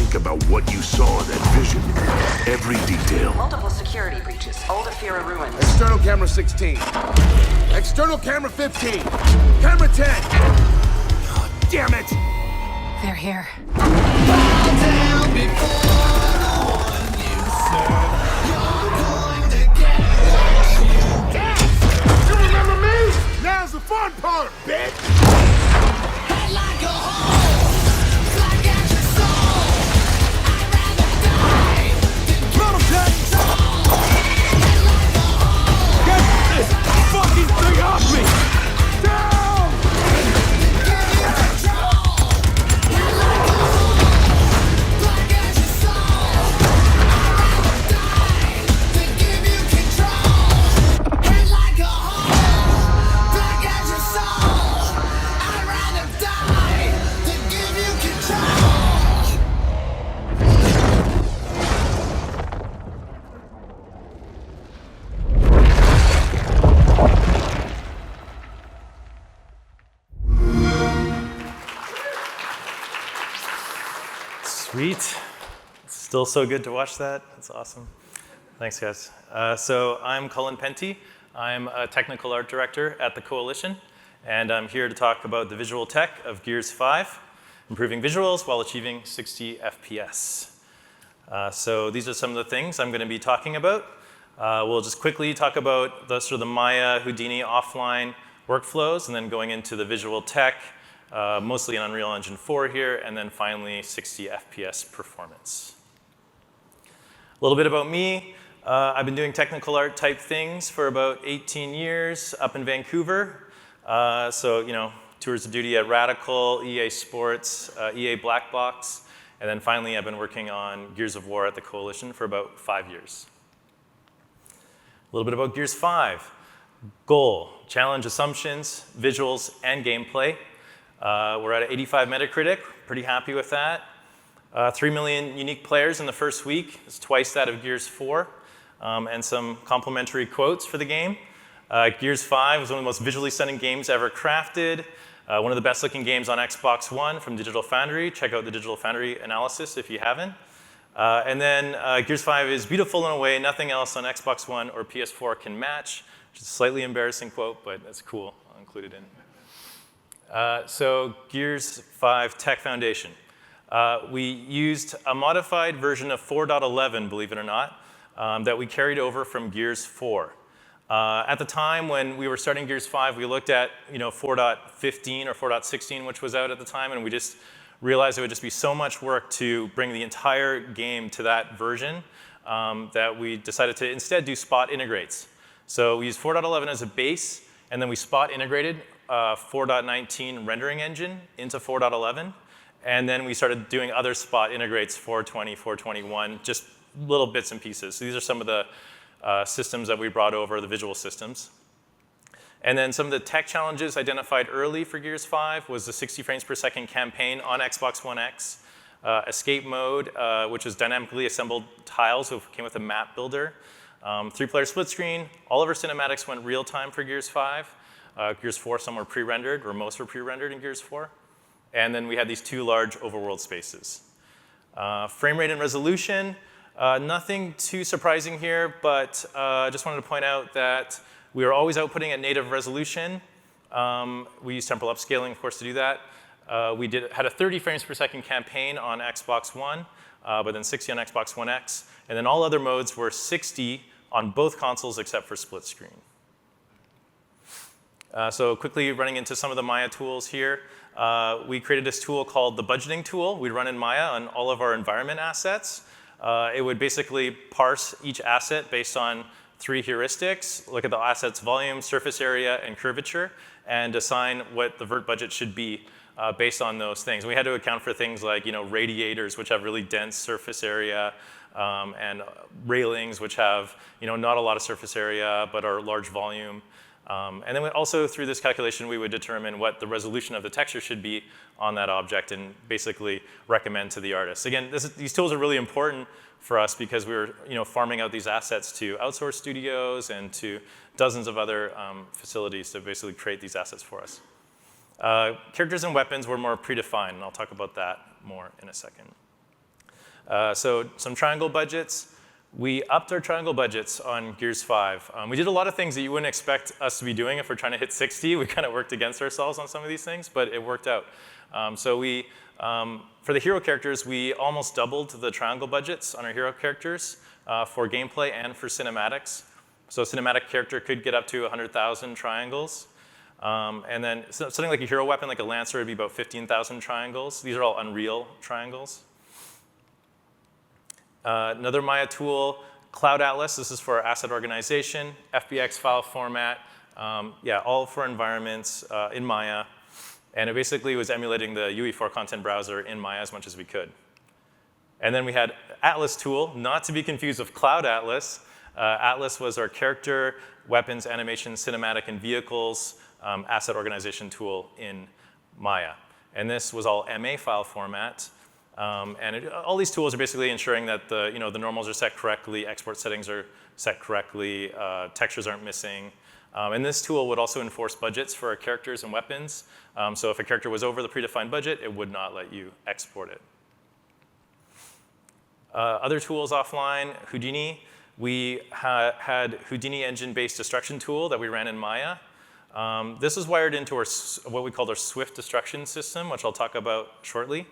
think about what you saw in that vision. Every detail. Multiple security breaches. Old Afira ruins. External camera 16. External camera 15. Camera 10. God damn it! They're here. Bow down before the one you serve. You're going to get what you deserve. You remember me? Now's the fun part, bitch! Head like a hole, flag at your soul. I'd rather die than Throttle check! head like a hole. Get this fucking thing off me! Down! Give you control. Head like a hole, flag at your soul. I'd rather die than give you control. Head like a hole, flag at your soul. I'd rather die than give you control. Sweet. It's still so good to watch that. That's awesome. Thanks, guys. So I'm Colin Penty. I'm a technical art director at the Coalition, and I'm here to talk about the visual tech of Gears 5, improving visuals while achieving 60 FPS. So these are some of the things I'm going to be talking about. We'll just quickly talk about the sort of the Maya Houdini offline workflows, and then going into the visual tech, mostly in Unreal Engine 4 here, and then finally 60 FPS performance. A little bit about me. I've been doing technical art type things for about 18 years up in Vancouver. So, you know, tours of duty at Radical, EA Sports, EA Black Box, and then finally I've been working on Gears of War at the Coalition for about 5 years. A little bit about Gears 5. Goal, challenge assumptions, visuals, and gameplay. We're at 85 Metacritic, pretty happy with that. 3 million unique players in the first week. It's twice that of Gears 4. And some complimentary quotes for the game. Gears 5 was one of the most visually stunning games ever crafted. One of the best looking games on Xbox One from Digital Foundry. Check out the Digital Foundry analysis if you haven't. And then Gears 5 is beautiful in a way nothing else on Xbox One or PS4 can match, which is a slightly embarrassing quote, but that's cool. I'll include it in. So Gears 5 Tech Foundation. We used a modified version of 4.11, believe it or not, that we carried over from Gears 4. At the time when we were starting Gears 5, we looked at 4.15 or 4.16, which was out at the time, and we just realized it would just be so much work to bring the entire game to that version that we decided to instead do spot integrates. So we used 4.11 as a base, and then we spot integrated 4.19 rendering engine into 4.11. And then we started doing other spot integrates, 420, 421, just little bits and pieces. So these are some of the systems that we brought over, the visual systems. And then some of the tech challenges identified early for Gears 5 was the 60 frames per second campaign on Xbox One X, escape mode, which was dynamically assembled tiles, so it came with a map builder, 3-player split screen. All of our cinematics went real time for Gears 5. Gears 4, some were pre-rendered, or most were pre-rendered in Gears 4. And then we had these 2 large overworld spaces. Frame rate and resolution, nothing too surprising here, but I just wanted to point out that we are always outputting at native resolution. We use temporal upscaling, of course, to do that. We had a 30 frames per second campaign on Xbox One, but then 60 on Xbox One X. And then all other modes were 60 on both consoles except for split screen. So quickly running into some of the Maya tools here. We created this tool called the budgeting tool. We run in Maya on all of our environment assets. It would basically parse each asset based on 3 heuristics, look at the asset's volume, surface area, and curvature, and assign what the vert budget should be based on those things. We had to account for things like radiators, which have really dense surface area, and railings, which have not a lot of surface area, but are large volume. And then also through this calculation, we would determine what the resolution of the texture should be on that object and basically recommend to the artist. Again, these tools are really important for us because we were farming out these assets to outsource studios and to dozens of other facilities to basically create these assets for us. Characters and weapons were more predefined, and I'll talk about that more in a second. So some triangle budgets. We upped our triangle budgets on Gears 5. We did a lot of things that you wouldn't expect us to be doing if we're trying to hit 60. We kind of worked against ourselves on some of these things, but it worked out. For the hero characters, we almost doubled the triangle budgets on our hero characters for gameplay and for cinematics. So a cinematic character could get up to 100,000 triangles. And then something like a hero weapon, like a Lancer, would be about 15,000 triangles. These are all Unreal triangles. Another Maya tool, Cloud Atlas. This is for asset organization, FBX file format, all for environments in Maya. And it basically was emulating the UE4 content browser in Maya as much as we could. And then we had Atlas tool, not to be confused with Cloud Atlas. Atlas was our character, weapons, animation, cinematic, and vehicles asset organization tool in Maya. And this was all MA file format. All these tools are basically ensuring that the normals are set correctly, export settings are set correctly, textures aren't missing. And this tool would also enforce budgets for our characters and weapons. So if a character was over the predefined budget, it would not let you export it. Other tools offline, Houdini. We had Houdini engine-based destruction tool that we ran in Maya. This was wired into what we called our Swift destruction system, which I'll talk about shortly.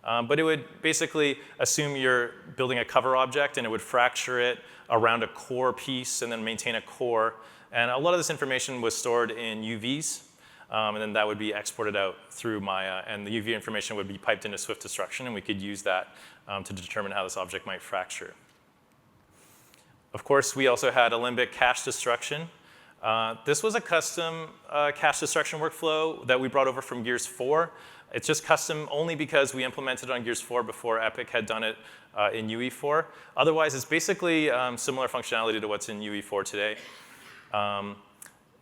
But it would basically assume you're building a cover object, and it would fracture it around a core piece and then maintain a core. And a lot of this information was stored in UVs, and then that would be exported out through Maya. And the UV information would be piped into Swift destruction, and we could use that to determine how this object might fracture. Of course, we also had Alembic cache destruction. This was a custom cache destruction workflow that we brought over from Gears 4. It's just custom only because we implemented it on Gears 4 before Epic had done it in UE4. Otherwise, it's basically similar functionality to what's in UE4 today.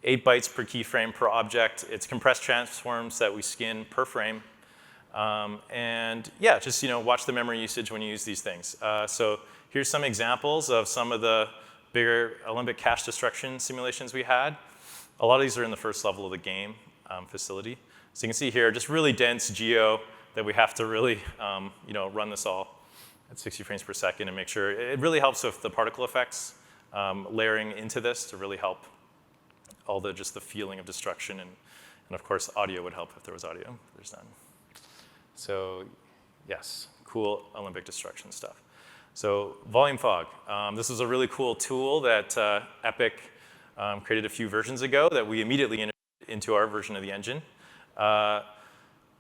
8 bytes per keyframe per object. It's compressed transforms that we skin per frame. Just watch the memory usage when you use these things. So here's some examples of some of the bigger Alembic cache destruction simulations we had. A lot of these are in the first level of the game facility. So you can see here, just really dense geo that we have to really run this all at 60 frames per second and make sure. It really helps with the particle effects layering into this to really help all the feeling of destruction. And of course, audio would help if there was audio. There's none. So yes, cool Alembic destruction stuff. So volume fog. This is a really cool tool that Epic created a few versions ago that we immediately integrated into our version of the engine.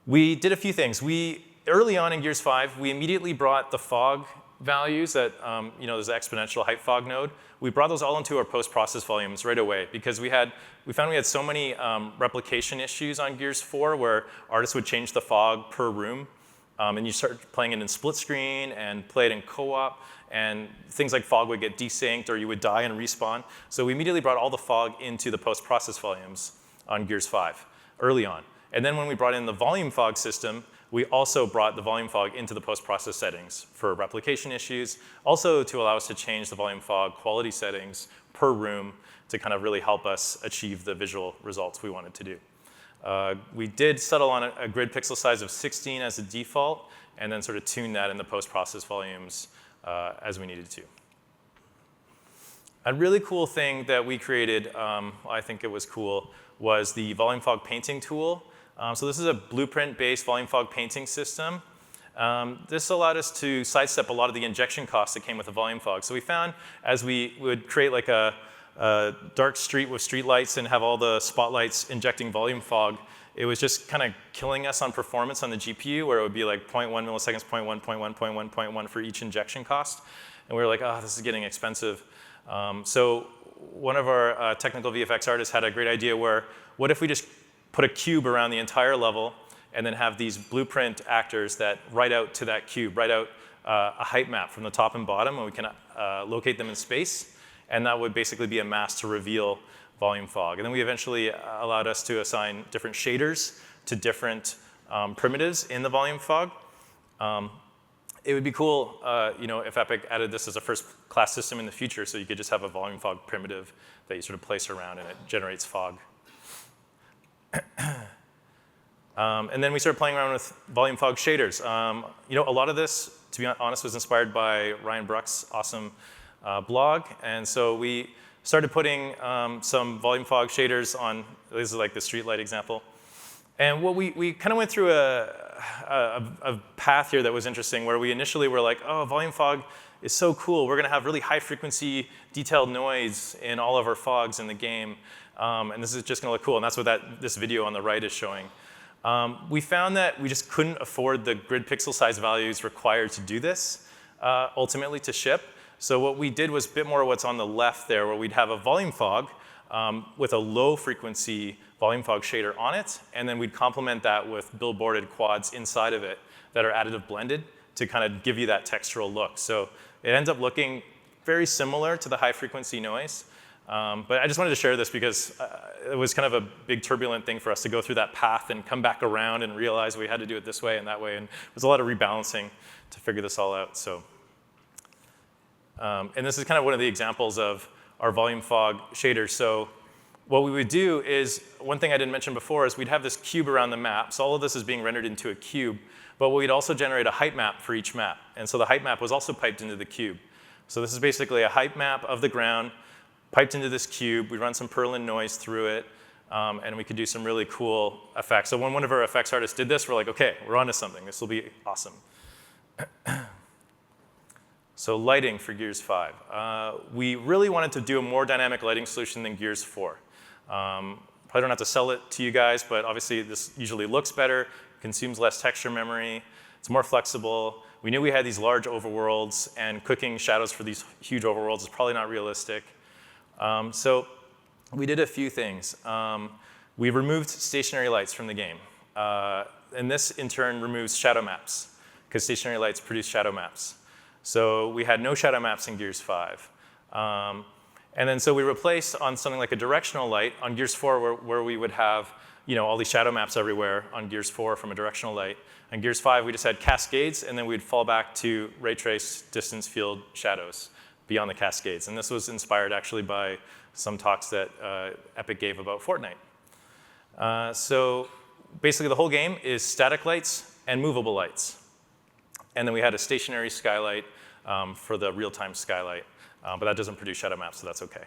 We did a few things. Early on in Gears 5, we immediately brought the fog values that, there's an exponential height fog node. We brought those all into our post-process volumes right away because we found we had so many replication issues on Gears 4 where artists would change the fog per room. And you start playing it in split screen and play it in co-op, and things like fog would get desynced or you would die and respawn. So we immediately brought all the fog into the post-process volumes on Gears 5 early on. And then when we brought in the volume fog system, we also brought the volume fog into the post-process settings for replication issues, also to allow us to change the volume fog quality settings per room to kind of really help us achieve the visual results we wanted to do. We did settle on a grid pixel size of 16 as a default, and then sort of tune that in the post-process volumes as we needed to. A really cool thing that we created, I think it was cool, was the volume fog painting tool. So this is a blueprint-based volume fog painting system. This allowed us to sidestep a lot of the injection costs that came with the volume fog. So we found as we would create like a dark street with street lights and have all the spotlights injecting volume fog, it was just kind of killing us on performance on the GPU, where it would be like 0.1 milliseconds, 0.1, 0.1, 0.1, 0.1 for each injection cost. And we were like, oh, this is getting expensive. So one of our technical VFX artists had a great idea where, what if we just put a cube around the entire level and then have these blueprint actors that write out to that cube, write out a height map from the top and bottom, and we can locate them in space. And that would basically be a mask to reveal volume fog. And then we eventually allowed us to assign different shaders to different primitives in the volume fog. It would be cool if Epic added this as a first-class system in the future, so you could just have a volume fog primitive that you sort of place around and it generates fog. And then we started playing around with volume fog shaders. A lot of this, to be honest, was inspired by Ryan Bruck's awesome blog. And so we started putting some volume fog shaders on, this is like the streetlight example. And what we kind of went through a path here that was interesting, where we initially were like, oh, volume fog is so cool. We're going to have really high frequency detailed noise in all of our fogs in the game. And this is just going to look cool. And that's what this video on the right is showing. We found that we just couldn't afford the grid pixel size values required to do this, ultimately to ship. So what we did was a bit more what's on the left there, where we'd have a volume fog with a low frequency volume fog shader on it, and then we'd complement that with billboarded quads inside of it that are additive blended to kind of give you that textural look. So it ends up looking very similar to the high frequency noise. But I just wanted to share this because it was kind of a big turbulent thing for us to go through that path and come back around and realize we had to do it this way and that way. And there was a lot of rebalancing to figure this all out. So, and this is kind of one of the examples of our volume fog shaders. So what we would do is, one thing I didn't mention before is we'd have this cube around the map. So all of this is being rendered into a cube. But we'd also generate a height map for each map. And so the height map was also piped into the cube. So this is basically a height map of the ground piped into this cube. We run some Perlin noise through it, and we could do some really cool effects. So when one of our effects artists did this, we're like, OK, we're onto something. This will be awesome. So lighting for Gears 5. We really wanted to do a more dynamic lighting solution than Gears 4. Probably don't have to sell it to you guys, but obviously this usually looks better, consumes less texture memory, it's more flexible. We knew we had these large overworlds, and cooking shadows for these huge overworlds is probably not realistic. So we did a few things. We removed stationary lights from the game. And this, in turn, removes shadow maps, because stationary lights produce shadow maps. So we had no shadow maps in Gears 5. And then so we replaced on something like a directional light on Gears 4, where we would have all these shadow maps everywhere on Gears 4 from a directional light. On Gears 5, we just had cascades, and then we'd fall back to ray trace distance field shadows beyond the cascades. And this was inspired actually by some talks that Epic gave about Fortnite. So basically the whole game is static lights and movable lights. And then we had a stationary skylight for the real-time skylight. But that doesn't produce shadow maps, so that's OK.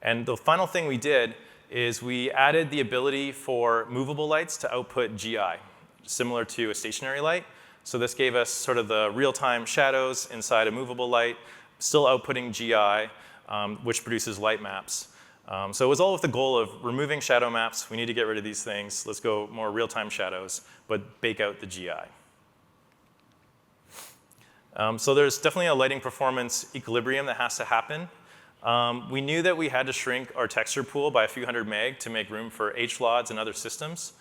And the final thing we did is we added the ability for movable lights to output GI, similar to a stationary light. So this gave us sort of the real-time shadows inside a movable light, still outputting GI, which produces light maps. So it was all with the goal of removing shadow maps. We need to get rid of these things. Let's go more real-time shadows, but bake out the GI. So there's definitely a lighting performance equilibrium that has to happen. We knew that we had to shrink our texture pool by a few hundred meg to make room for HLODs and other systems.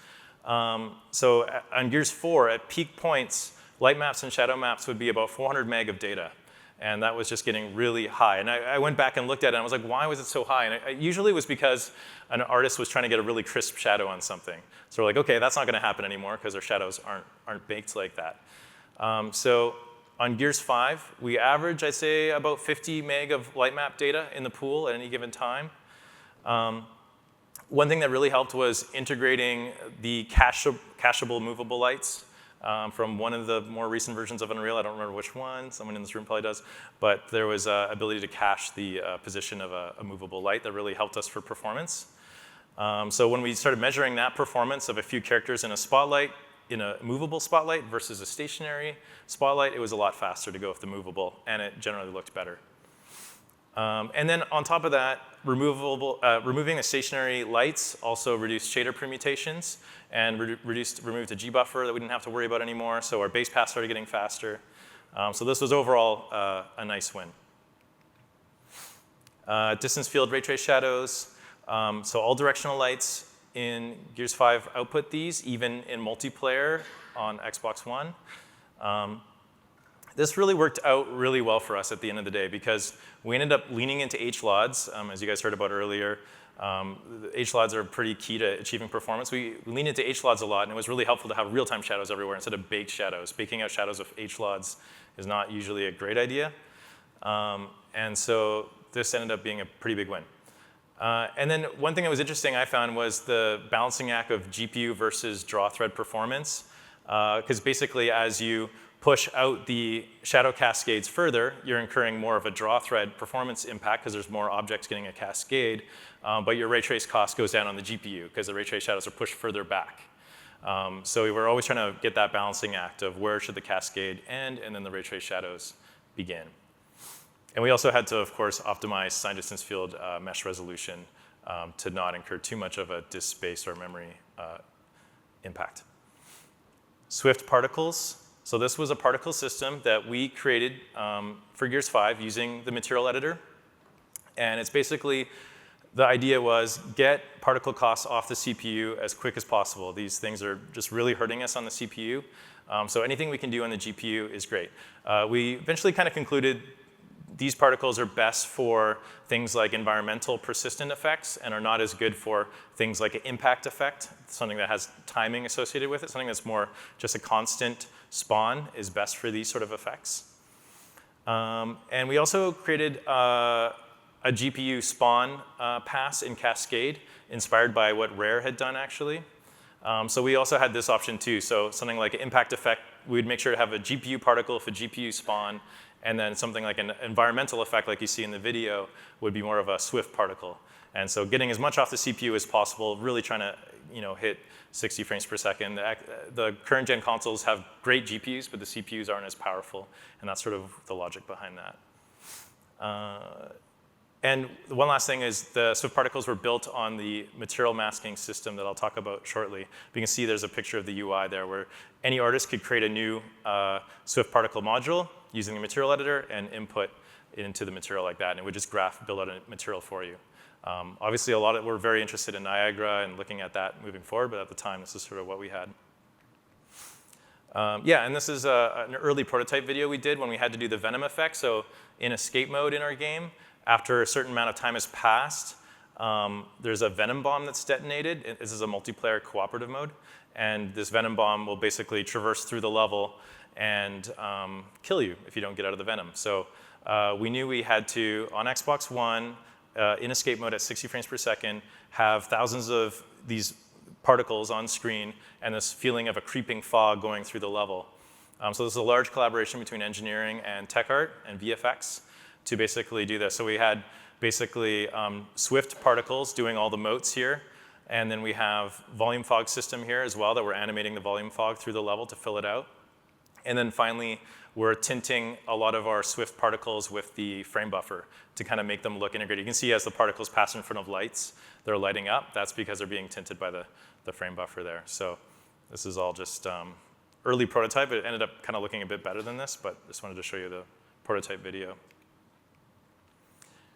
So on Gears 4, at peak points, light maps and shadow maps would be about 400 meg of data. And that was just getting really high. And I went back and looked at it, and I was like, why was it so high? And usually it was because an artist was trying to get a really crisp shadow on something. So we're like, OK, that's not going to happen anymore, because our shadows aren't baked like that. So on Gears 5, we average, I'd say, about 50 meg of light map data in the pool at any given time. One thing that really helped was integrating the cacheable movable lights from one of the more recent versions of Unreal. I don't remember which one. Someone in this room probably does. But there was an ability to cache the position of a movable light that really helped us for performance. So when we started measuring that performance of a few characters in a spotlight, in a movable spotlight versus a stationary spotlight, it was a lot faster to go with the movable, and it generally looked better. And then on top of that, removing the stationary lights also reduced shader permutations and removed a G buffer that we didn't have to worry about anymore. So our base path started getting faster. So this was overall a nice win. Distance field ray trace shadows. So all directional lights in Gears 5 output these, even in multiplayer on Xbox One. This really worked out really well for us at the end of the day, because we ended up leaning into HLODs, as you guys heard about earlier. The HLODs are pretty key to achieving performance. We leaned into HLODs a lot, and it was really helpful to have real-time shadows everywhere instead of baked shadows. Baking out shadows with HLODs is not usually a great idea. And so this ended up being a pretty big win. And then one thing that was interesting I found was the balancing act of GPU versus draw thread performance. Because basically as you push out the shadow cascades further, you're incurring more of a draw thread performance impact because there's more objects getting a cascade, but your ray trace cost goes down on the GPU because the ray trace shadows are pushed further back. So we were always trying to get that balancing act of where should the cascade end and then the ray trace shadows begin. And we also had to, of course, optimize sign distance field mesh resolution to not incur too much of a disk space or memory impact. Swift particles. So this was a particle system that we created for Gears 5 using the material editor. And it's basically, the idea was get particle costs off the CPU as quick as possible. These things are just really hurting us on the CPU. So anything we can do on the GPU is great. We eventually kind of concluded these particles are best for things like environmental persistent effects and are not as good for things like an impact effect, something that has timing associated with it, something that's more just a constant spawn is best for these sort of effects. And we also created a GPU spawn pass in Cascade, inspired by what Rare had done, actually. So we also had this option, too. So something like an impact effect, we'd make sure to have a GPU particle for GPU spawn, and then something like an environmental effect, like you see in the video, would be more of a Swift particle. And so getting as much off the CPU as possible, really trying to hit 60 frames per second. The current gen consoles have great GPUs, but the CPUs aren't as powerful, and that's sort of the logic behind that. And one last thing is the Swift particles were built on the material masking system that I'll talk about shortly. You can see there's a picture of the UI there where any artist could create a new Swift particle module using the material editor and input it into the material like that, and it would just build out a material for you. Obviously, we're very interested in Niagara and looking at that moving forward, but at the time, this is sort of what we had. Yeah, and this is an early prototype video we did when we had to do the Venom effect. So in escape mode in our game, after a certain amount of time has passed, there's a Venom bomb that's detonated. This is a multiplayer cooperative mode. And this Venom bomb will basically traverse through the level and kill you if you don't get out of the Venom. So we knew we had to, on Xbox One, in escape mode at 60 frames per second, have thousands of these particles on screen and this feeling of a creeping fog going through the level. So this is a large collaboration between engineering and tech art and VFX to basically do this. So we had basically Swift particles doing all the motes here. And then we have volume fog system here as well that we're animating the volume fog through the level to fill it out. And then finally, we're tinting a lot of our Swift particles with the frame buffer to kind of make them look integrated. You can see as the particles pass in front of lights, they're lighting up. That's because they're being tinted by the frame buffer there. So this is all just early prototype. It ended up kind of looking a bit better than this, but just wanted to show you the prototype video.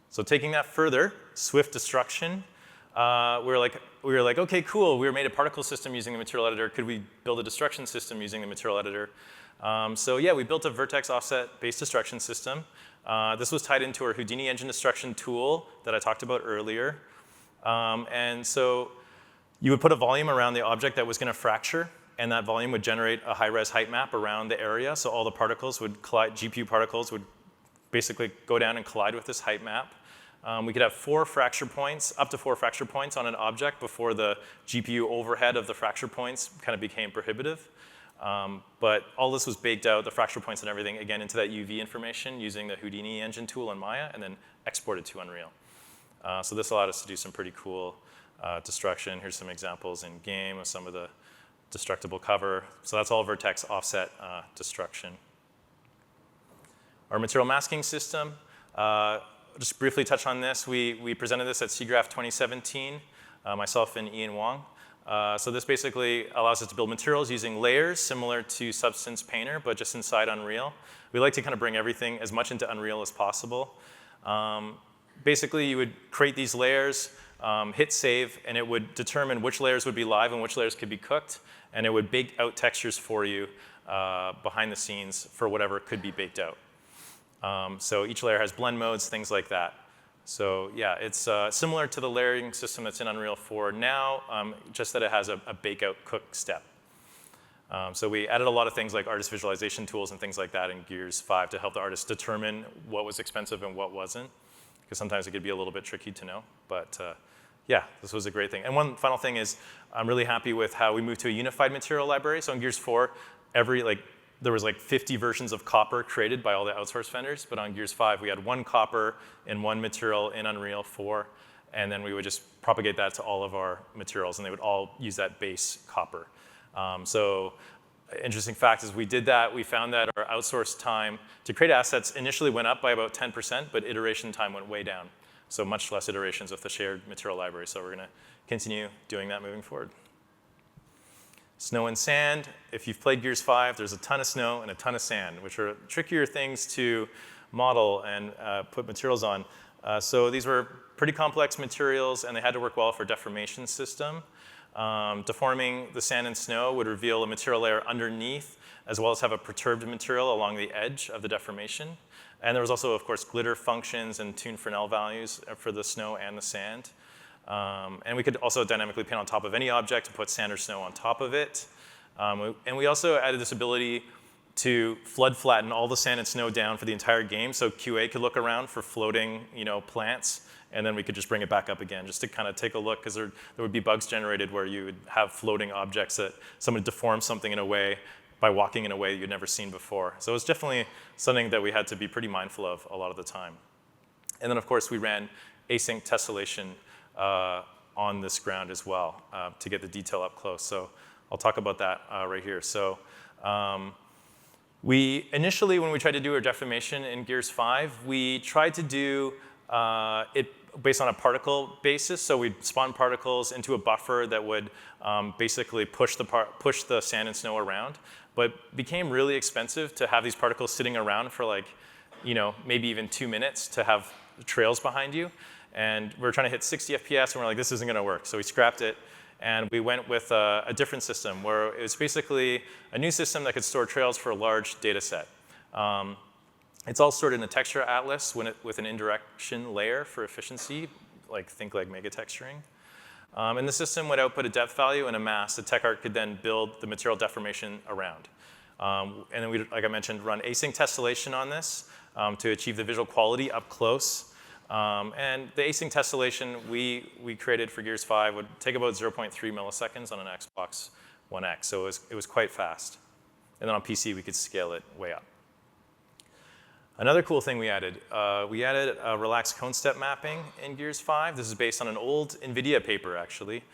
So taking that further, Swift destruction. We were like, okay, cool. We made a particle system using the material editor. Could we build a destruction system using the material editor? So yeah, we built a vertex offset-based destruction system. This was tied into our Houdini engine destruction tool that I talked about earlier. And so you would put a volume around the object that was going to fracture, and that volume would generate a high-res height map around the area. So all the particles would collide, GPU particles would basically go down and collide with this height map. We could have 4 fracture points, up to 4 fracture points on an object before the GPU overhead of the fracture points kind of became prohibitive. But all this was baked out, the fracture points and everything, again, into that UV information using the Houdini engine tool in Maya and then exported to Unreal. So this allowed us to do some pretty cool destruction. Here's some examples in game of some of the destructible cover. So that's all vertex offset destruction. Our material masking system. Just briefly touch on this. We presented this at SIGGRAPH 2017, myself and Ian Wong. So this basically allows us to build materials using layers similar to Substance Painter, but just inside Unreal. We like to kind of bring everything as much into Unreal as possible. Basically, you would create these layers, hit save, and it would determine which layers would be live and which layers could be cooked, and it would bake out textures for you behind the scenes for whatever could be baked out. So each layer has blend modes, things like that. So yeah, it's similar to the layering system that's in Unreal 4 now, just that it has a bake-out cook step. So we added a lot of things like artist visualization tools and things like that in Gears 5 to help the artists determine what was expensive and what wasn't. because sometimes it could be a little bit tricky to know. But yeah, this was a great thing. And one final thing is I'm really happy with how we moved to a unified material library. So in Gears 4, there was 50 versions of copper created by all the outsourced vendors, but on Gears 5, we had one copper and one material in Unreal 4, and then we would just propagate that to all of our materials, and they would all use that base copper. So interesting fact is we did that. We found that our outsourced time to create assets initially went up by about 10%, but iteration time went way down. So much less iterations with the shared material library. So we're going to continue doing that moving forward. Snow and sand. If you've played Gears 5, there's a ton of snow and a ton of sand, which are trickier things to model and put materials on. So these were pretty complex materials, and they had to work well for deformation system. Deforming the sand and snow would reveal a material layer underneath, as well as have a perturbed material along the edge of the deformation. And there was also, of course, glitter functions and tune Fresnel values for the snow and the sand. And we could also dynamically paint on top of any object and put sand or snow on top of it. And we also added this ability to flood flatten all the sand and snow down for the entire game, so QA could look around for floating, plants, and then we could just bring it back up again, just to kind of take a look, because there would be bugs generated where you would have floating objects that someone deformed something in a way by walking in a way you'd never seen before. So it was definitely something that we had to be pretty mindful of a lot of the time. And then, of course, we ran async tessellation on this ground as well to get the detail up close. So I'll talk about that right here. So we initially, when we tried to do our deformation in Gears 5, we tried to do it based on a particle basis. So we'd spawn particles into a buffer that would basically push the sand and snow around. But became really expensive to have these particles sitting around for maybe even 2 minutes to have trails behind you. And we were trying to hit 60 FPS, and we're like, this isn't going to work. So we scrapped it, and we went with a different system, where it was basically a new system that could store trails for a large data set. It's all stored in a texture atlas with an indirection layer for efficiency, think like mega texturing. And the system would output a depth value and a mass that TechArt could then build the material deformation around. And then we, like I mentioned, run async tessellation on this to achieve the visual quality up close. And the async tessellation we created for Gears 5 would take about 0.3 milliseconds on an Xbox One X, so it was quite fast. And then on PC, we could scale it way up. Another cool thing we added a relaxed cone step mapping in Gears 5. This is based on an old NVIDIA paper, actually.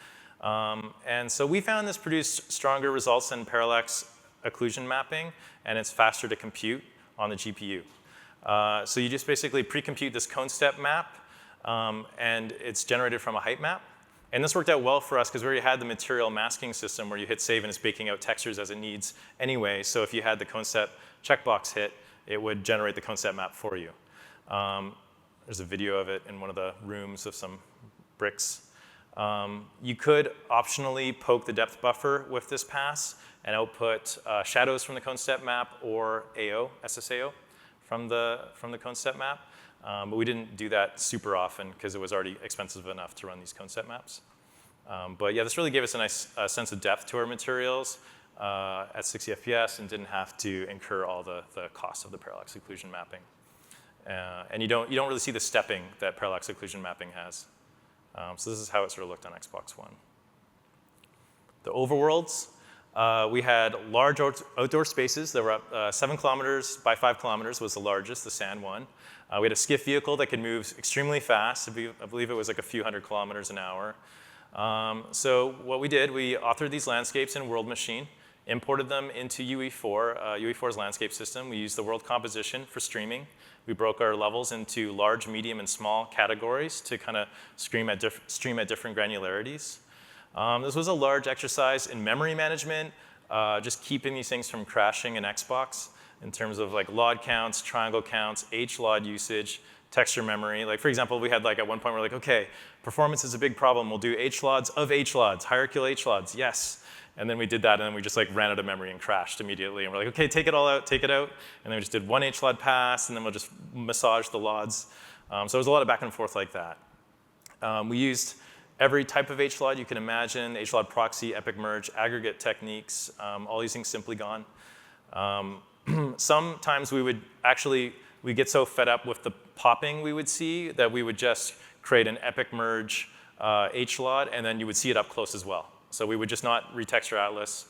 And so we found this produced stronger results than parallax occlusion mapping, and it's faster to compute on the GPU. So you just basically pre-compute this cone step map, and it's generated from a height map. And this worked out well for us because we already had the material masking system where you hit save and it's baking out textures as it needs anyway. So if you had the cone step checkbox hit, it would generate the cone step map for you. There's a video of it in one of the rooms of some bricks. You could optionally poke the depth buffer with this pass and output shadows from the cone step map or SSAO from the cone step map. But we didn't do that super often because it was already expensive enough to run these cone step maps. But yeah, this really gave us a nice sense of depth to our materials at 60 FPS and didn't have to incur all the costs of the parallax occlusion mapping. And you don't really see the stepping that parallax occlusion mapping has. So this is how it sort of looked on Xbox One. The overworlds, we had large outdoor spaces that were up 7 kilometers by 5 kilometers was the largest, the sand one. We had a skiff vehicle that could move extremely fast. I believe it was like a few hundred kilometers an hour. So what we did, we authored these landscapes in World Machine, imported them into UE4, UE4's landscape system. We used the world composition for streaming. We broke our levels into large, medium, and small categories to kind of stream at different granularities. This was a large exercise in memory management, just keeping these things from crashing in Xbox in terms of like LOD counts, triangle counts, HLOD usage, texture memory. Like for example, we had like at one point we're like, okay, performance is a big problem. We'll do HLODs of HLODs, hierarchical HLODs, yes. And then we did that, and then we just like ran out of memory and crashed immediately. And we're like, okay, take it all out, take it out. And then we just did one HLOD pass, and then we'll just massage the LODs. So it was a lot of back and forth like that. We used every type of HLOD you can imagine, HLOD proxy, epic merge, aggregate techniques, all using Simply Gone. Sometimes we would we get so fed up with the popping we would see that we would just create an epic merge H-LOD, and then you would see it up close as well. So we would just not retexture Atlas.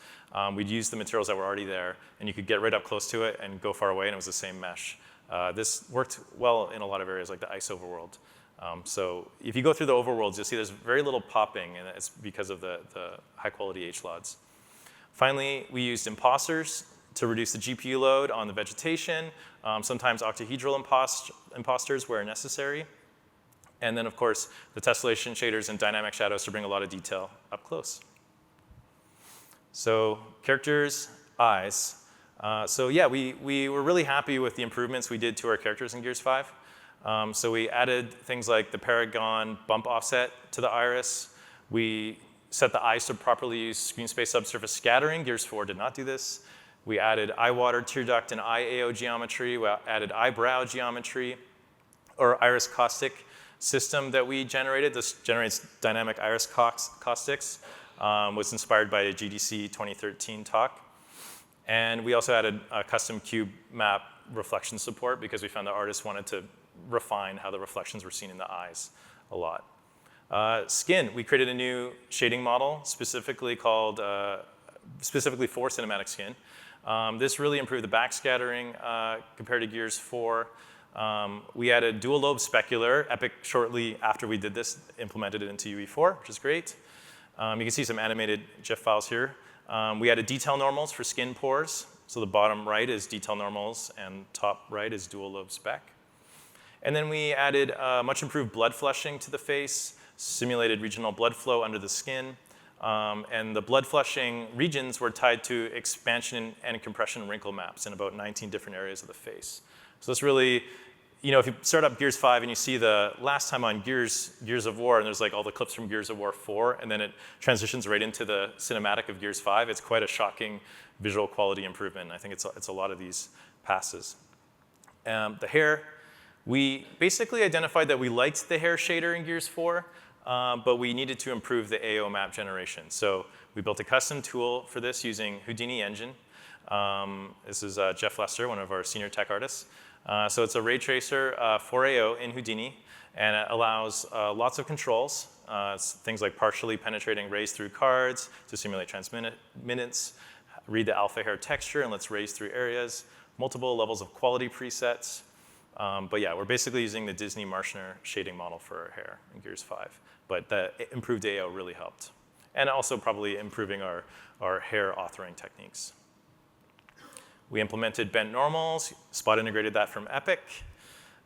We'd use the materials that were already there, and you could get right up close to it and go far away, and it was the same mesh. This worked well in a lot of areas, like the ice overworld. So if you go through the overworlds, you'll see there's very little popping, and it's because of the high-quality H-LODs. Finally, we used imposters to reduce the GPU load on the vegetation, sometimes octahedral imposters where necessary. And then, of course, the tessellation shaders and dynamic shadows to bring a lot of detail up close. So characters, eyes. So yeah, we were really happy with the improvements we did to our characters in Gears 5. So we added things like the paragon bump offset to the iris. We set the eyes to properly use screen space subsurface scattering. Gears 4 did not do this. We added eye water, tear duct, and eye AO geometry. We added eyebrow geometry, or iris caustic system that we generated. This generates dynamic iris caustics. Was inspired by a GDC 2013 talk. And we also added a custom cube map reflection support because we found that artists wanted to refine how the reflections were seen in the eyes a lot. Skin, we created a new shading model specifically for cinematic skin. This really improved the backscattering compared to Gears 4. We added dual lobe specular. Epic, shortly after we did this, implemented it into UE4, which is great. You can see some animated GIF files here. We added detail normals for skin pores. So the bottom right is detail normals, and top right is dual lobe spec. And then we added much improved blood flushing to the face, simulated regional blood flow under the skin. And the blood flushing regions were tied to expansion and compression wrinkle maps in about 19 different areas of the face. So this really, if you start up Gears 5 and you see the last time on Gears of War, and there's like all the clips from Gears of War 4, and then it transitions right into the cinematic of Gears 5, it's quite a shocking visual quality improvement. I think it's a lot of these passes. The hair, we basically identified that we liked the hair shader in Gears 4, but we needed to improve the AO map generation. So we built a custom tool for this using Houdini engine. This is Jeff Lester, one of our senior tech artists. So it's a ray tracer for AO in Houdini, and it allows lots of controls. It's things like partially penetrating rays through cards to simulate transmittance, read the alpha hair texture and let's raise through areas, multiple levels of quality presets. But yeah, we're basically using the Disney Marshner shading model for our hair in Gears 5. But the improved AO really helped. And also probably improving our hair authoring techniques. We implemented bent normals, spot integrated that from Epic.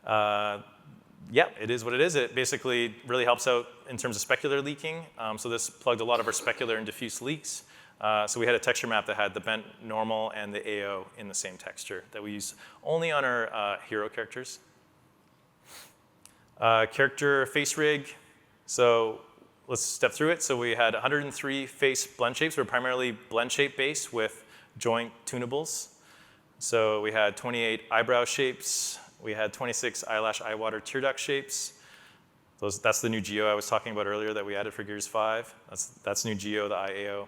Yeah, it is what it is. It basically really helps out in terms of specular leaking. So this plugged a lot of our specular and diffuse leaks. So we had a texture map that had the bent normal and the AO in the same texture that we use only on our hero characters. Character face rig. So let's step through it. So we had 103 face blend shapes. We're primarily blend shape based with joint tunables. So we had 28 eyebrow shapes. We had 26 eyelash, eye water, tear duct shapes. That's the new geo I was talking about earlier that we added for Gears 5. That's new geo, the IAO.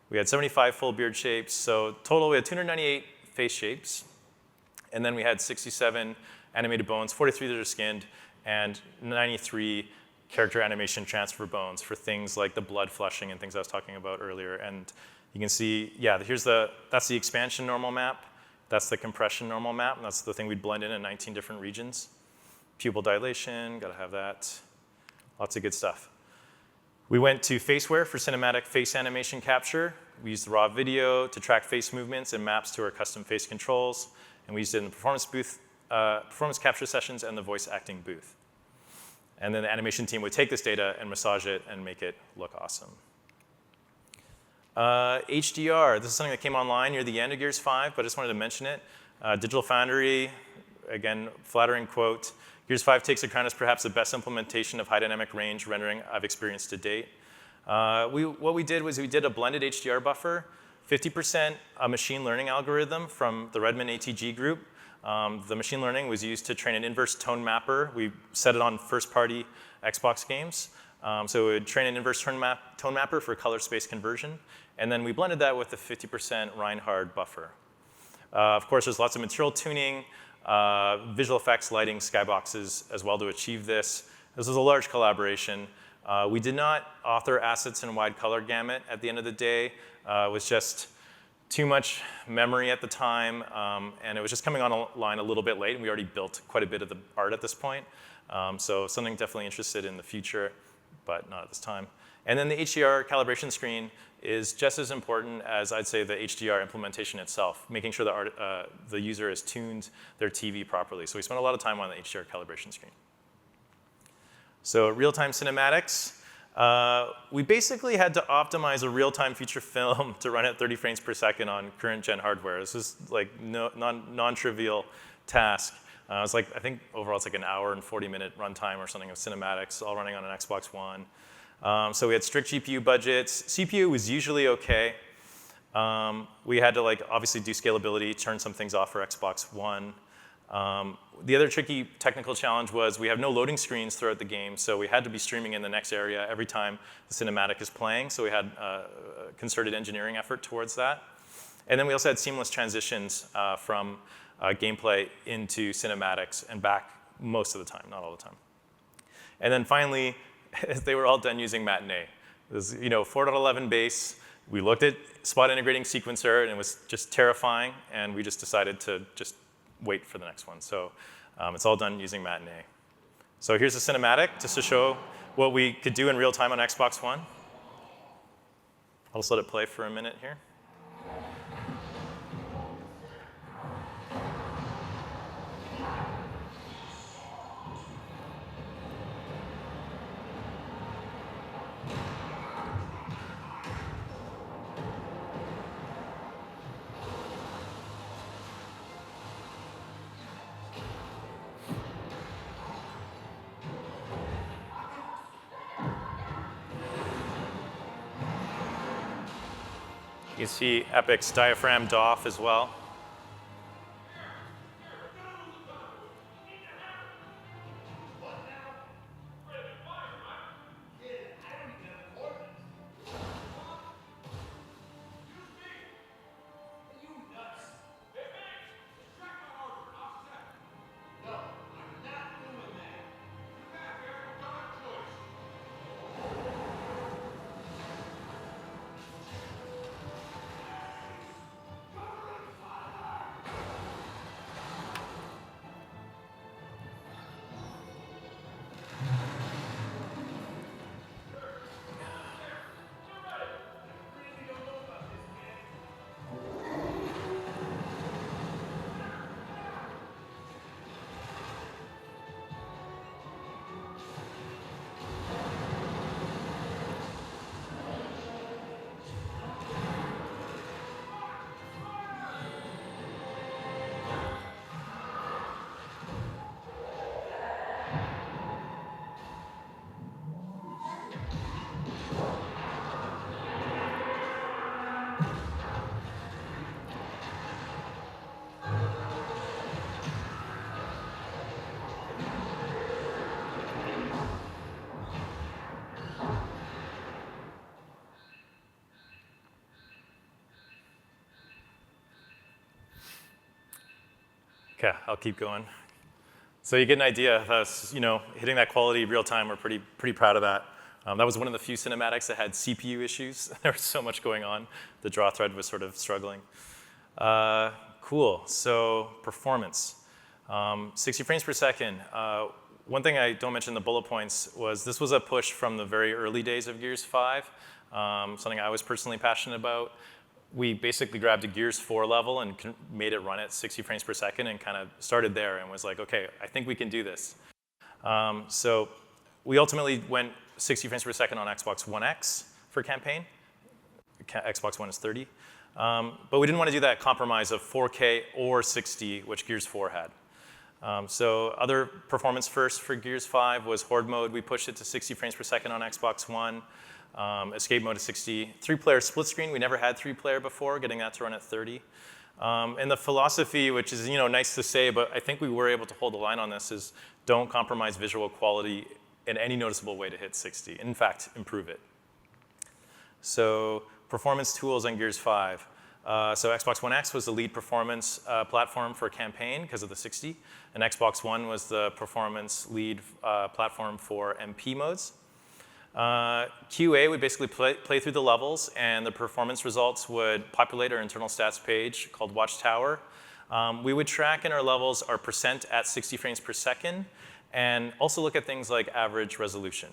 We had 75 full beard shapes. So total, we had 298 face shapes. And then we had 67 animated bones, 43 that are skinned, and 93 character animation transfer bones for things like the blood flushing and things I was talking about earlier. And you can see, yeah, that's the expansion normal map. That's the compression normal map, and that's the thing we'd blend in 19 different regions. Pupil dilation, gotta have that. Lots of good stuff. We went to FaceWare for cinematic face animation capture. We used the raw video to track face movements and maps to our custom face controls. And we used it in the performance capture sessions and the voice acting booth. And then the animation team would take this data and massage it and make it look awesome. HDR, this is something that came online near the end of Gears 5, but I just wanted to mention it. Digital Foundry, again, flattering quote, Gears 5 takes a crown as perhaps the best implementation of high dynamic range rendering I've experienced to date. What we did was we did a blended HDR buffer, 50% a machine learning algorithm from the Redmond ATG group. The machine learning was used to train an inverse tone mapper. We set it on first-party Xbox games. So it would train an inverse tone mapper for color space conversion. And then we blended that with the 50% Reinhard buffer. Of course, there's lots of material tuning. visual effects, lighting, skyboxes as well to achieve this. This was a large collaboration. We did not author assets in wide color gamut at the end of the day. It was just too much memory at the time, and it was just coming online a little bit late, and we already built quite a bit of the art at this point. So something definitely interested in the future, but not at this time. And then the HDR calibration screen is just as important as, I'd say, the HDR implementation itself, making sure the user has tuned their TV properly. So we spent a lot of time on the HDR calibration screen. So real-time cinematics. We basically had to optimize a real-time feature film to run at 30 frames per second on current-gen hardware. This is like non-trivial task. It's like, I think overall it's like an hour and 40-minute runtime or something of cinematics, all running on an Xbox One. So we had strict GPU budgets. CPU was usually okay. We had to obviously do scalability, turn some things off for Xbox One. The other tricky technical challenge was we have no loading screens throughout the game, so we had to be streaming in the next area every time the cinematic is playing, so we had a concerted engineering effort towards that. And then we also had seamless transitions from gameplay into cinematics and back most of the time, not all the time. And then finally, they were all done using Matinee. It was 4.11 base. We looked at spot integrating sequencer, and it was just terrifying, and we just decided to just wait for the next one. So it's all done using Matinee. So here's a cinematic just to show what we could do in real time on Xbox One. I'll just let it play for a minute here. You can see Epic's diaphragm DOF as well. Okay, I'll keep going. So you get an idea of us, hitting that quality real time. We're pretty proud of that. That was one of the few cinematics that had CPU issues. There was so much going on. The draw thread was sort of struggling. Cool. So performance, 60 frames per second. One thing I don't mention in the bullet points was this was a push from the very early days of Gears 5, something I was personally passionate about. We basically grabbed a Gears 4 level and made it run at 60 frames per second and kind of started there and was like, OK, I think we can do this. So we ultimately went 60 frames per second on Xbox One X for campaign. Xbox One is 30. But we didn't want to do that compromise of 4K or 60, which Gears 4 had. So other performance first for Gears 5 was Horde mode. We pushed it to 60 frames per second on Xbox One. Escape mode to 60. 3-player split screen. We never had 3-player before, getting that to run at 30. And the philosophy, which is nice to say, but I think we were able to hold the line on this, is don't compromise visual quality in any noticeable way to hit 60. In fact, improve it. So performance tools on Gears 5. So Xbox One X was the lead performance platform for campaign because of the 60, and Xbox One was the performance lead platform for MP modes. QA would basically play through the levels, and the performance results would populate our internal stats page called Watchtower. We would track in our levels our percent at 60 frames per second, and also look at things like average resolution.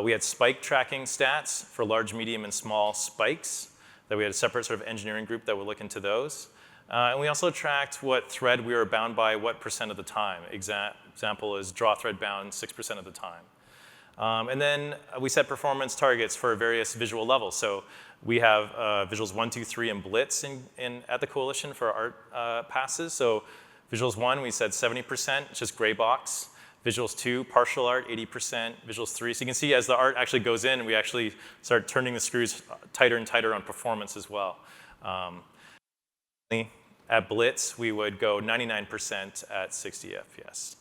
We had spike tracking stats for large, medium, and small spikes, that we had a separate sort of engineering group that would look into those. And we also tracked what thread we were bound by what percent of the time. Example is draw thread bound 6% of the time. And then we set performance targets for various visual levels. So we have visuals 1, 2, 3, and Blitz at the Coalition for art passes. So visuals 1, we said 70%, it's just gray box. Visuals 2, partial art, 80%. Visuals 3, so you can see as the art actually goes in, we actually start turning the screws tighter and tighter on performance as well. At Blitz, we would go 99% at 60 FPS.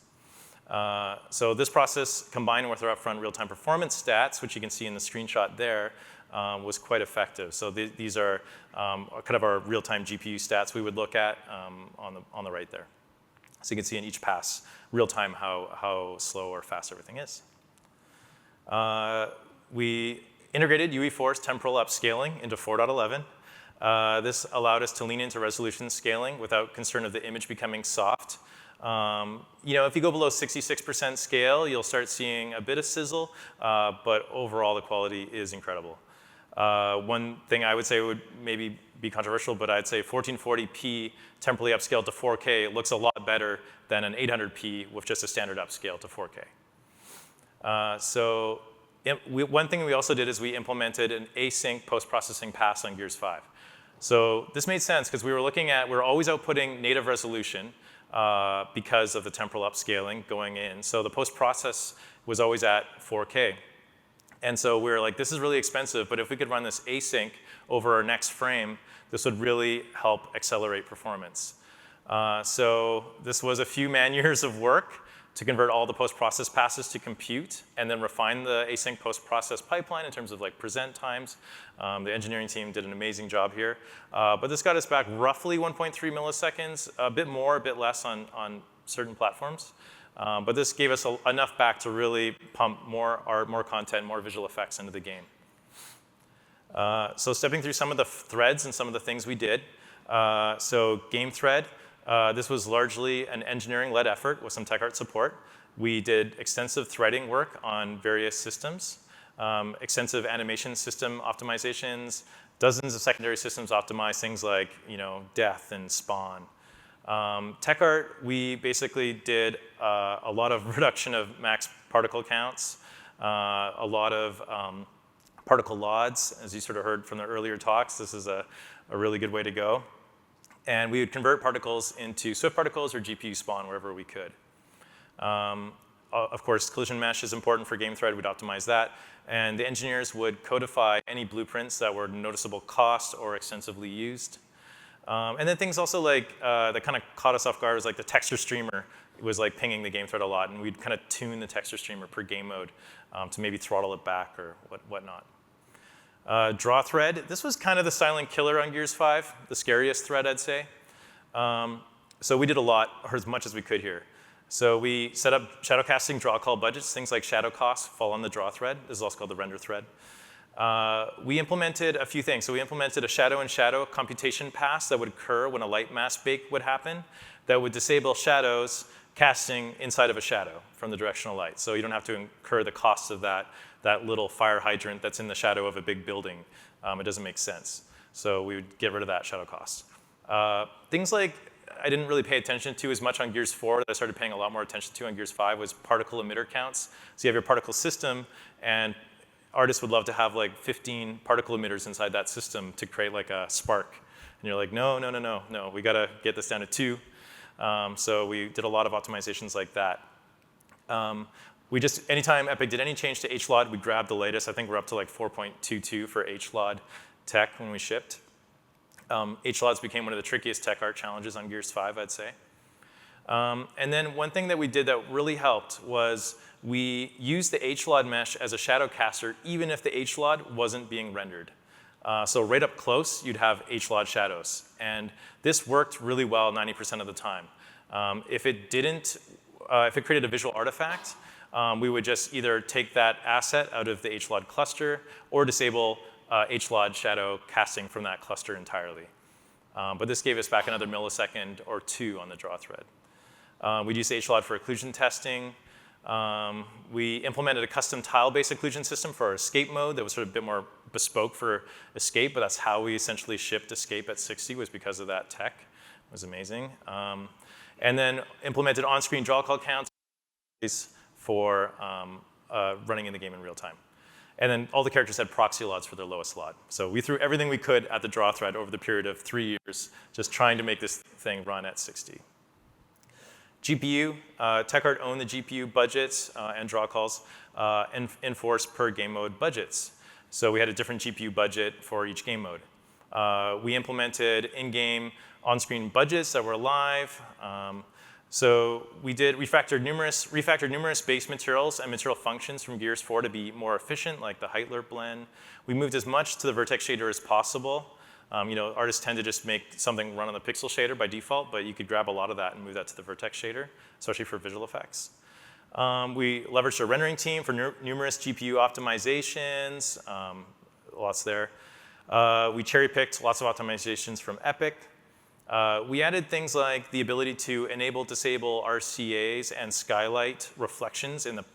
So this process, combined with our upfront real-time performance stats, which you can see in the screenshot there, was quite effective. So these are kind of our real-time GPU stats we would look at on the right there. So you can see in each pass, real-time, how slow or fast everything is. We integrated UE4's temporal upscaling into 4.11. This allowed us to lean into resolution scaling without concern of the image becoming soft. If you go below 66% scale, you'll start seeing a bit of sizzle, but overall the quality is incredible. One thing I would say would maybe be controversial, but I'd say 1440p temporally upscaled to 4K looks a lot better than an 800p with just a standard upscale to 4K. One thing we also did is we implemented an async post-processing pass on Gears 5. So this made sense because we're always outputting native resolution because of the temporal upscaling going in. So the post-process was always at 4K. And so we were like, this is really expensive, but if we could run this async over our next frame, this would really help accelerate performance. So this was a few man-years of work to convert all the post-process passes to compute, and then refine the async post-process pipeline in terms of like present times. The engineering team did an amazing job here. But this got us back roughly 1.3 milliseconds, a bit more, a bit less on certain platforms. But this gave us enough back to really pump more art, more content, more visual effects into the game. So stepping through some of the threads and some of the things we did. So game thread, this was largely an engineering-led effort with some tech art support. We did extensive threading work on various systems, extensive animation system optimizations, dozens of secondary systems optimized, things like death and spawn. Tech art, we basically did a lot of reduction of max particle counts, a lot of particle LODs, as you sort of heard from the earlier talks. This is a really good way to go. And we would convert particles into Swift particles or GPU spawn wherever we could. Of course, collision mesh is important for game thread. We'd optimize that. And the engineers would codify any blueprints that were noticeable cost or extensively used. And then things also like that kind of caught us off guard was like the texture streamer was like pinging the game thread a lot, and we'd kind of tune the texture streamer per game mode to maybe throttle it back or whatnot. Draw thread, this was kind of the silent killer on Gears 5, the scariest thread, I'd say. So we did a lot, or as much as we could here. So we set up shadow casting draw call budgets, things like shadow costs fall on the draw thread. This is also called the render thread. We implemented a few things. So we implemented a shadow and shadow computation pass that would occur when a light mask bake would happen that would disable shadows casting inside of a shadow from the directional light. So you don't have to incur the cost of that little fire hydrant that's in the shadow of a big building. It doesn't make sense. So we would get rid of that shadow cost. Things like I didn't really pay attention to as much on Gears 4 that I started paying a lot more attention to on Gears 5 was particle emitter counts. So you have your particle system, and artists would love to have like 15 particle emitters inside that system to create like a spark. And you're like, no, we gotta get this down to 2. So we did a lot of optimizations like that. Anytime Epic did any change to HLOD, we grabbed the latest. I think we're up to like 4.22 for HLOD tech when we shipped. HLODs became one of the trickiest tech art challenges on Gears 5, I'd say. And then one thing that we did that really helped was we used the HLOD mesh as a shadow caster even if the HLOD wasn't being rendered. So right up close, you'd have H-Lod shadows. And this worked really well 90% of the time. If it didn't, if it created a visual artifact, we would just either take that asset out of the H-Lod cluster or disable H-Lod shadow casting from that cluster entirely. But this gave us back another millisecond or two on the draw thread. We'd use H-Lod for occlusion testing. We implemented a custom tile-based occlusion system for our escape mode that was sort of a bit more bespoke for escape, but that's how we essentially shipped escape at 60 was because of that tech. It was amazing. And then implemented on-screen draw call counts for running in the game in real time. And then all the characters had proxy LODs for their lowest LOD. So we threw everything we could at the draw thread over the period of 3 years, just trying to make this thing run at 60. GPU, TechArt owned the GPU budgets and draw calls enforced per game mode budgets. So we had a different GPU budget for each game mode. We implemented in-game on-screen budgets that were live. So we refactored numerous base materials and material functions from Gears 4 to be more efficient, like the height lerp blend. We moved as much to the vertex shader as possible. Artists tend to just make something run on the pixel shader by default, but you could grab a lot of that and move that to the vertex shader, especially for visual effects. We leveraged our rendering team for numerous GPU optimizations, lots there. We cherry-picked lots of optimizations from Epic. We added things like the ability to enable, disable RCAs and skylight reflections in the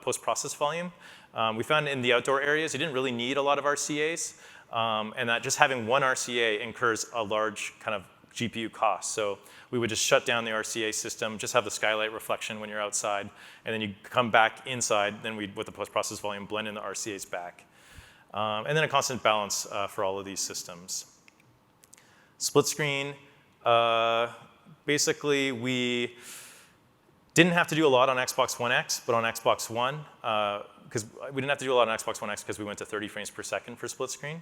post-process volume. We found in the outdoor areas, you didn't really need a lot of RCAs, and that just having one RCA incurs a large kind of GPU cost. So we would just shut down the RCA system, just have the skylight reflection when you're outside, and then you come back inside, then we'd, with the post-process volume, blend in the RCAs back. And then a constant balance for all of these systems. Split screen. Basically, we didn't have to do a lot on Xbox One X, but on Xbox One, because we didn't have to do a lot on Xbox One X because we went to 30 frames per second for split screen.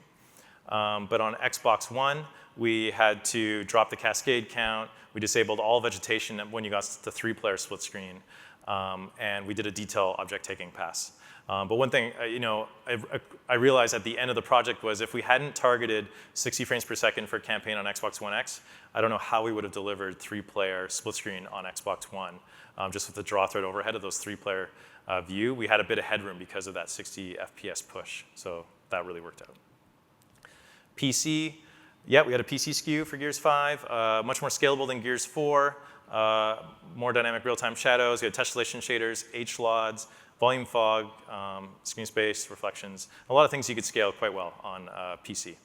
But on Xbox One, we had to drop the cascade count. We disabled all vegetation when you got to 3-player split screen. And we did a detail object taking pass. But one thing, I realized at the end of the project was if we hadn't targeted 60 frames per second for campaign on Xbox One X, I don't know how we would have delivered 3-player split screen on Xbox One. Just with the draw thread overhead of those 3-player view, we had a bit of headroom because of that 60 FPS push. So that really worked out. PC, yeah, we had a PC SKU for Gears 5, much more scalable than Gears 4, more dynamic real-time shadows. We had tessellation shaders, H-LODs, volume fog, screen space, reflections, a lot of things you could scale quite well on PC.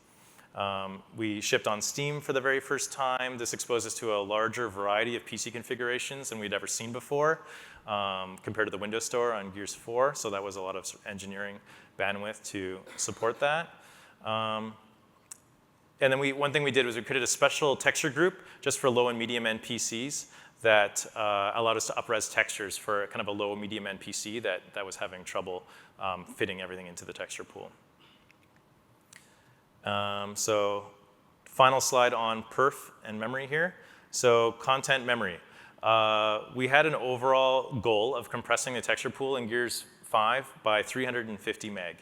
We shipped on Steam for the very first time. This exposed us to a larger variety of PC configurations than we'd ever seen before compared to the Windows Store on Gears 4. So that was a lot of engineering bandwidth to support that. And then one thing we did was we created a special texture group just for low and medium end PCs that allowed us to up-res textures for kind of a low and medium end PC that was having trouble fitting everything into the texture pool. So final slide on perf and memory here. So content memory. We had an overall goal of compressing the texture pool in Gears 5 by 350 meg.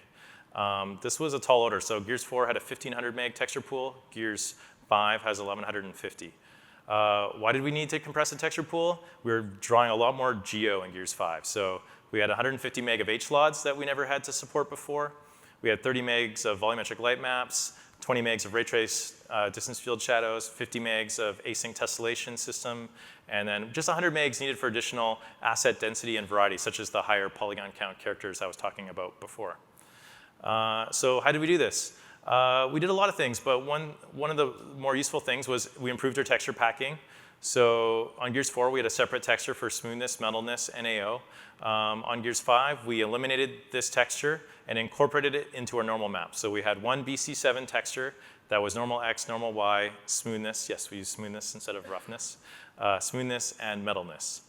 This was a tall order. So Gears 4 had a 1,500 meg texture pool. Gears 5 has 1,150. Why did we need to compress the texture pool? We were drawing a lot more geo in Gears 5. So we had 150 meg of H-LODs that we never had to support before. We had 30 megs of volumetric light maps, 20 megs of ray trace distance field shadows, 50 megs of async tessellation system, and then just 100 megs needed for additional asset density and variety, such as the higher polygon count characters I was talking about before. So how did we do this? We did a lot of things, but one of the more useful things was we improved our texture packing. So on Gears 4, we had a separate texture for smoothness, metalness, and AO. On Gears 5, we eliminated this texture and incorporated it into our normal map. So we had one BC7 texture that was normal X, normal Y, smoothness. Yes, we use smoothness instead of roughness. Smoothness and metalness.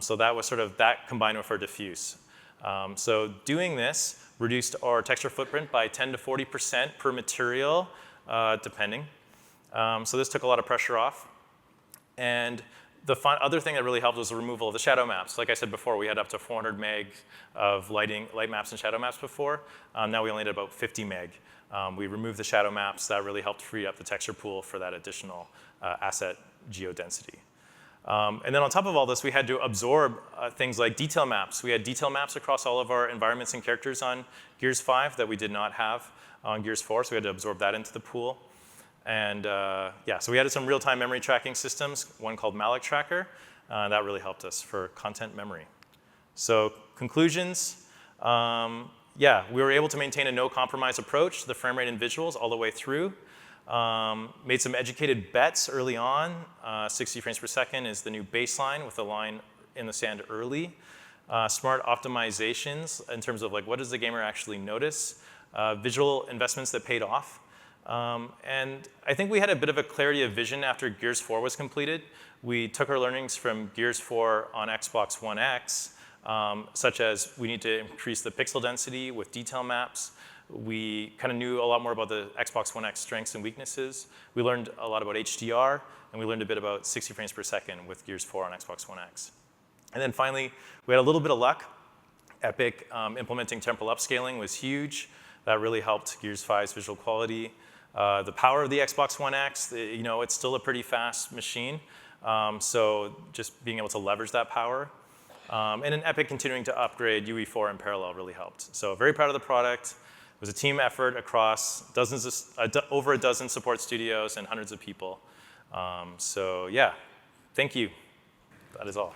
So that was sort of that combined with our diffuse. So doing this reduced our texture footprint by 10 to 40% per material, depending. So this took a lot of pressure off. And the other thing that really helped was the removal of the shadow maps. Like I said before, we had up to 400 meg of light maps and shadow maps before. Now we only had about 50 meg We removed the shadow maps. That really helped free up the texture pool for that additional asset geodensity. And then on top of all this, we had to absorb things like detail maps. We had detail maps across all of our environments and characters on Gears 5 that we did not have on Gears 4, so we had to absorb that into the pool. And yeah, so we added some real-time memory tracking systems, one called Malloc Tracker. That really helped us for content memory. So conclusions, yeah, we were able to maintain a no-compromise approach to the frame rate and visuals all the way through. Made some educated bets early on. 60 frames per second is the new baseline with the line in the sand early. Smart optimizations in terms of like what does the gamer actually notice. Visual investments that paid off. And I think we had a bit of a clarity of vision after Gears 4 was completed. We took our learnings from Gears 4 on Xbox One X, such as we need to increase the pixel density with detail maps. We kind of knew a lot more about the Xbox One X strengths and weaknesses. We learned a lot about HDR, and we learned a bit about 60 frames per second with Gears 4 on Xbox One X. And then finally, we had a little bit of luck. Epic implementing temporal upscaling was huge. That really helped Gears 5's visual quality. The power of the Xbox One X, you know, it's still a pretty fast machine. So just being able to leverage that power. And then Epic continuing to upgrade UE4 in parallel really helped. So very proud of the product. It was a team effort across over a dozen support studios and hundreds of people. So yeah, thank you. That is all.